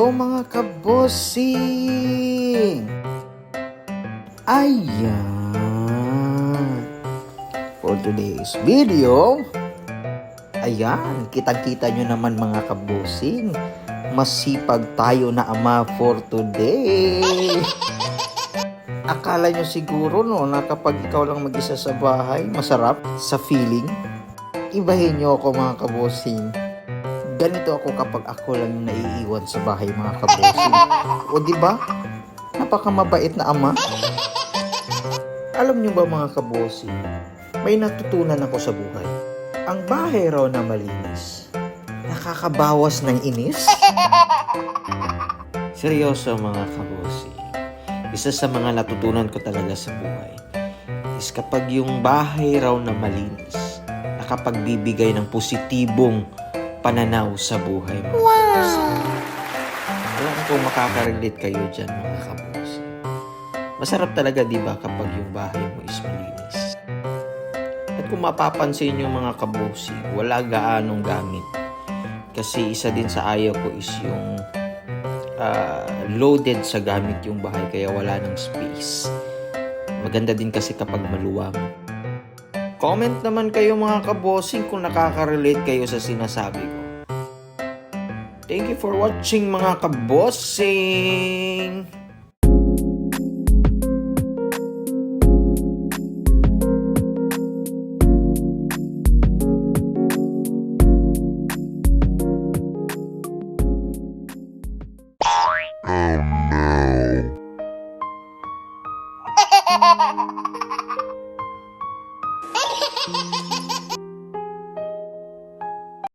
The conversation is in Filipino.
Hello mga kabosing! Ayan! For today's video, ayan, kitang-kita nyo naman mga kabosing. Masipag tayo na ama for today. Akala nyo siguro na kapag ikaw lang mag-isa sa bahay, masarap sa feeling. Ibahin nyo ako mga kabosing. Ganito ako kapag ako lang yung naiiwan sa bahay mga kabosing. O diba? Napakamabait na ama. Alam nyo ba mga kabosing, may natutunan ako sa buhay. Ang bahay raw na malinis, nakakabawas ng inis. Seryoso mga kabosing. Isa sa mga natutunan ko talaga sa buhay is kapag yung bahay raw na malinis, nakapagbibigay ng positibong pananaw sa buhay mga kabosing. Alam ko makaka-relate kayo dyan mga kabosing. Masarap talaga diba kapag yung bahay mo is malinis. At kung mapapansin nyo mga kabosing, wala gaanong gamit. Kasi isa din sa ayaw ko is yung loaded sa gamit yung bahay kaya wala ng space. Maganda din kasi kapag maluwang. Comment naman kayo mga kabosing kung nakaka-relate kayo sa sinasabi ko. Thank you for watching mga kabosing!